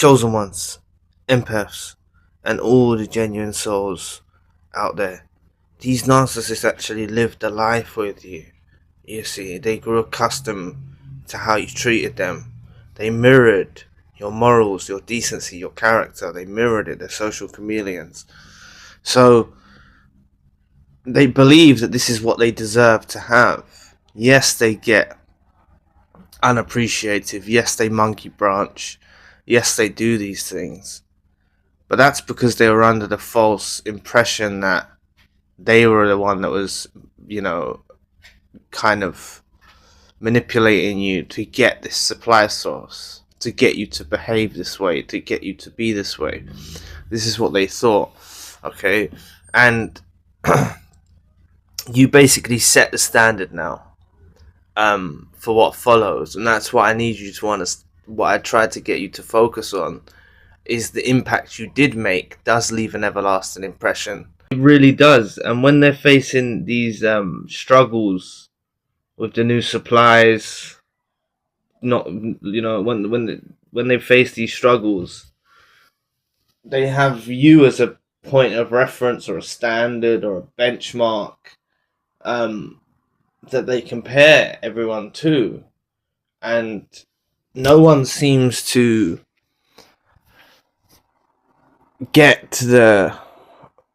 chosen ones, empaths, and all the genuine souls out there. These narcissists actually lived a life with you. You see, they grew accustomed to how you treated them. They mirrored your morals, your decency, your character. They mirrored it. They're social chameleons. So they believe that this is what they deserve to have. Yes, they get unappreciative. Yes, they monkey branch. Yes, they do these things. But that's because they were under the false impression that they were the one that was, kind of manipulating you to get this supply source, to get you to behave this way, to get you to be this way. This is what they thought, okay? And you basically set the standard now for what follows, and that's what I need you to understand. What I tried to get you to focus on is the impact you did make does leave an everlasting impression. It really does. And when they're facing these struggles with the new supplies, when they face these struggles, they have you as a point of reference or a standard or a benchmark that they compare everyone to, and no one seems to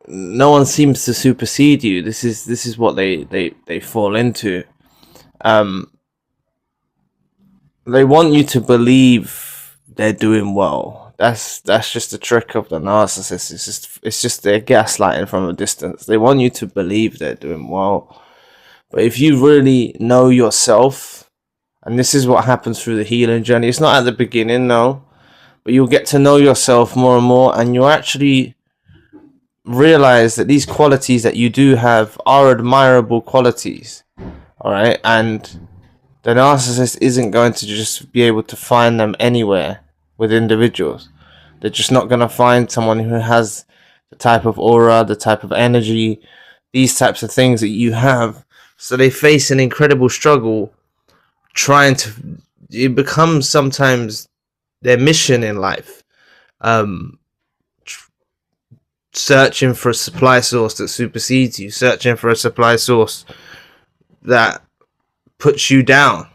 no one seems to supersede you. This is what they fall into. They want you to believe they're doing well. That's just the trick of the narcissist. It's just they're gaslighting from a distance. They want you to believe they're doing well. But if you really know yourself, and this is what happens through the healing journey, it's not at the beginning, no, but you'll get to know yourself more and more, and you'll actually realize that these qualities that you do have are admirable qualities. All right, and the narcissist isn't going to just be able to find them anywhere with individuals. They're just not going to find someone who has the type of aura, the type of energy, these types of things that you have. So they face an incredible struggle trying to, it becomes sometimes their mission in life, searching for a supply source that supersedes you, searching for a supply source that puts you down,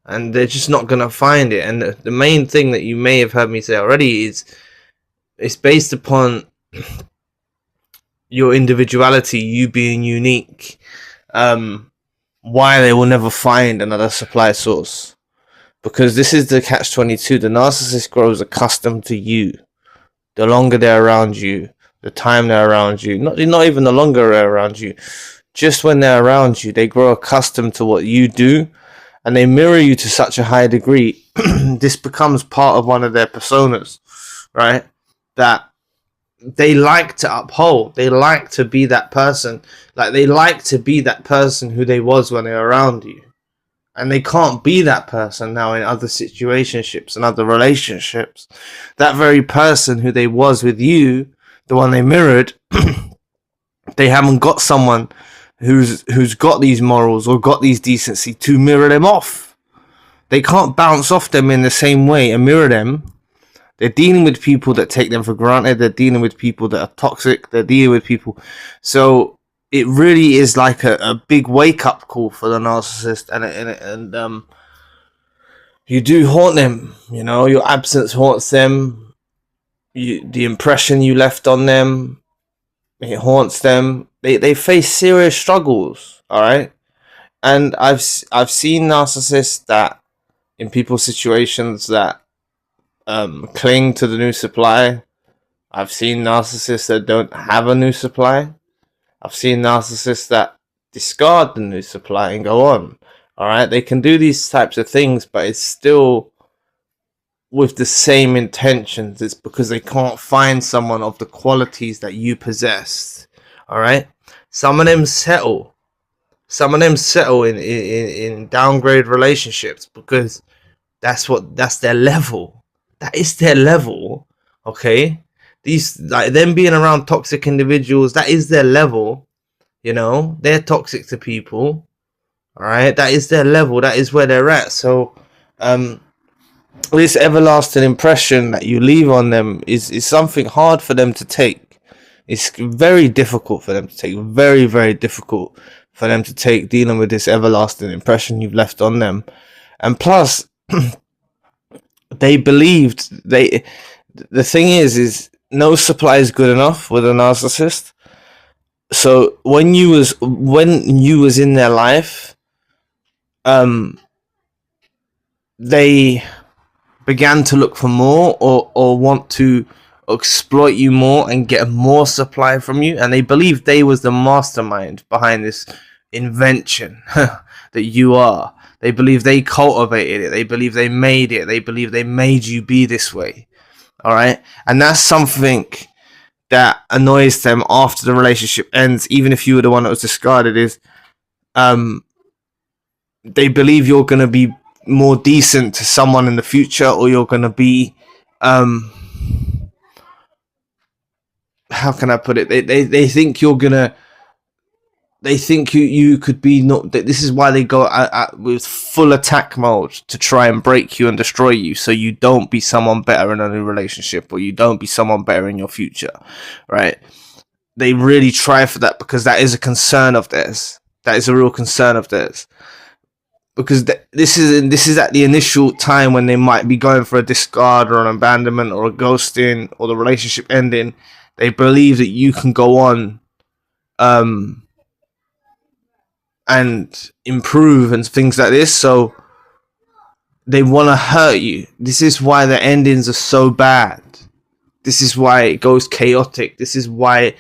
and they're just not going to find it. And the main thing that you may have heard me say already is it's based upon your individuality, you being unique, why they will never find another supply source. Because this is the catch-22. The narcissist grows accustomed to you. The longer they're around you, the time they're around you, not even the longer they're around you, just when they're around you, they grow accustomed to what you do, and they mirror you to such a high degree. This becomes part of one of their personas, right? That they like to uphold. They like to be that person. Like, they like to be that person who they was when they were around you. And they can't be that person now in other situationships and other relationships. That very person who they was with you, the one they mirrored, they haven't got someone who's got these morals or got these decency to mirror them off. They can't bounce off them in the same way and mirror them. They're dealing with people that take them for granted. They're dealing with people that are toxic. They're dealing with people. So it really is like a big wake-up call for the narcissist, and you do haunt them. Your absence haunts them. The impression you left on them, it haunts them. They face serious struggles, all right? And I've seen narcissists that in people's situations that cling to the new supply. I've seen narcissists that don't have a new supply. I've seen narcissists that discard the new supply and go on. All right, they can do these types of things, but it's still with the same intentions. It's because they can't find someone of the qualities that you possess. All right, some of them settle. Some of them settle in downgrade relationships because that's their level. That is their level. Okay, these, like, them being around toxic individuals, that is their level. They're toxic to people. All right, that is their level. That is where they're at. So this everlasting impression that you leave on them is something hard for them to take. It's very difficult for them to take. Very, very difficult for them to take, dealing with this everlasting impression you've left on them. And plus, they believed the thing is no supply is good enough with a narcissist. So when you was in their life, they began to look for more, or want to exploit you more and get more supply from you, and they believed they was the mastermind behind this invention that you are. They believe they cultivated it. They believe they made it. They believe they made you be this way. All right, and that's something that annoys them after the relationship ends, even if you were the one that was discarded. Is they believe you're going to be more decent to someone in the future, or you're going to be how can I put it? They think you're gonna. They think you could be not. This is why they go with full attack mode to try and break you and destroy you, so you don't be someone better in a new relationship, or you don't be someone better in your future, right? They really try for that, because that is a concern of theirs. That is a real concern of theirs. Because this is at the initial time when they might be going for a discard or an abandonment or a ghosting or the relationship ending. They believe that you can go on and improve and things like this, so they want to hurt you. This is why the endings are so bad. This is why it goes chaotic. This is why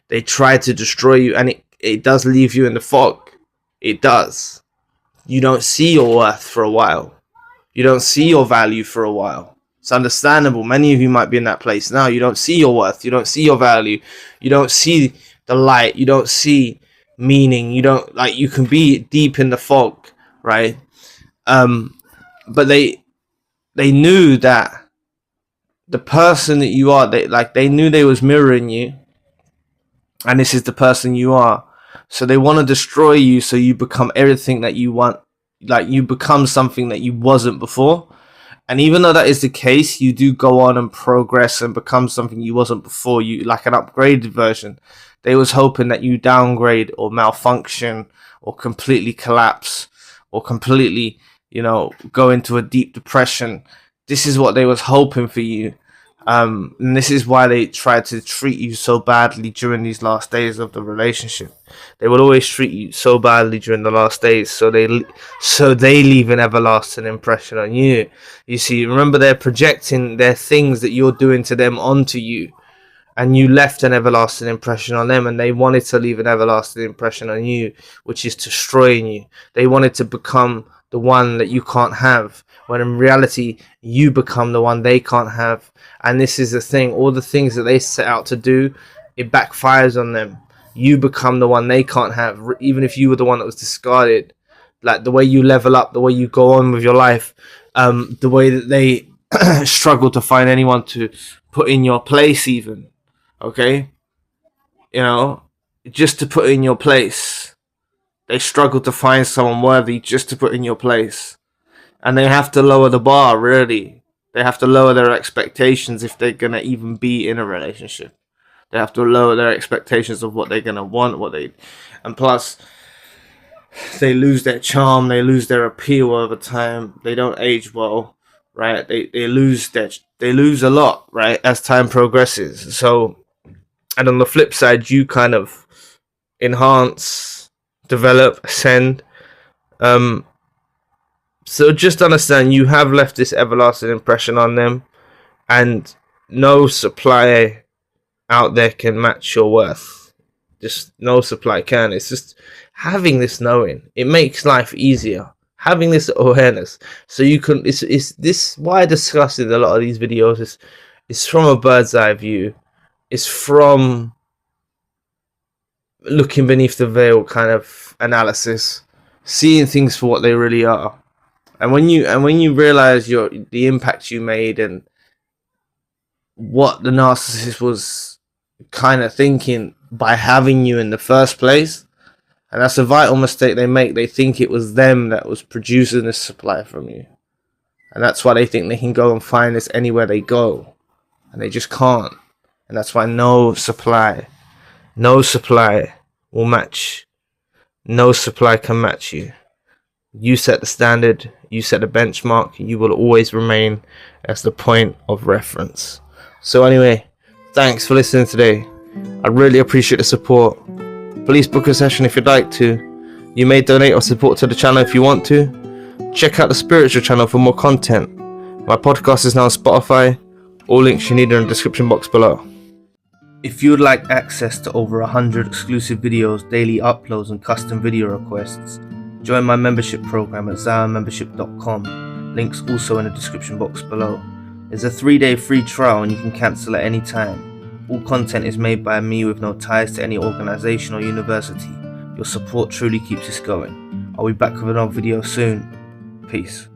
they try to destroy you, and it does leave you in the fog. It does. You don't see your worth for a while. You don't see your value for a while. It's understandable. Many of you might be in that place now. You don't see your worth. You don't see your value. You don't see the light. You don't see meaning. You don't, like, you can be deep in the fog, right? But they knew that the person that you are, they knew they was mirroring you, and this is the person you are. So they want to destroy you, so you become everything that you want. Like, you become something that you wasn't before. And even though that is the case, you do go on and progress and become something you wasn't before. You, like an upgraded version. They was hoping that you downgrade or malfunction or completely collapse or completely, go into a deep depression. This is what they was hoping for you. And this is why they tried to treat you so badly during these last days of the relationship. They will always treat you so badly during the last days, so they leave an everlasting impression on you. You see, remember, they're projecting their things that you're doing to them onto you, and you left an everlasting impression on them, and they wanted to leave an everlasting impression on you, which is destroying you. They wanted to become the one that you can't have, when in reality you become the one they can't have. And this is the thing, all the things that they set out to do, it backfires on them. You become the one they can't have, even if you were the one that was discarded. Like, the way you level up, the way you go on with your life, the way that they struggle to find anyone to put in your place, even, okay, just to put in your place. They struggle to find someone worthy just to put in your place. And they have to lower the bar, really. They have to lower their expectations if they're going to even be in a relationship. They have to lower their expectations of what they're going to want, and plus, they lose their charm, they lose their appeal over time. They don't age well, right? They lose a lot, right, as time progresses. So, and on the flip side, you kind of enhance, develop, ascend. So just understand, you have left this everlasting impression on them, and no supply out there can match your worth. Just no supply can. It's just having this knowing. It makes life easier. Having this awareness, so you can. It's this why I discuss in a lot of these videos. It's from a bird's eye view. It's from looking beneath the veil kind of analysis, seeing things for what they really are. And when you realize the impact you made and what the narcissist was kind of thinking by having you in the first place, and that's a vital mistake they make. They think it was them that was producing this supply from you. And that's why they think they can go and find this anywhere they go. And they just can't. And that's why no supply will match. No supply can match you. You set the standard, you set the benchmark, you will always remain as the point of reference. So anyway, thanks for listening today. I really appreciate the support. Please book a session if you'd like to. You may donate or support to the channel if you want to. Check out the spiritual channel for more content. My podcast is now on Spotify. All links you need are in the description box below. If you would like access to over 100 exclusive videos, daily uploads and custom video requests, join my membership program at zionmembership.com. Links also in the description box below. There's a 3-day free trial and you can cancel at any time. All content is made by me with no ties to any organisation or university. Your support truly keeps us going. I'll be back with another video soon. Peace.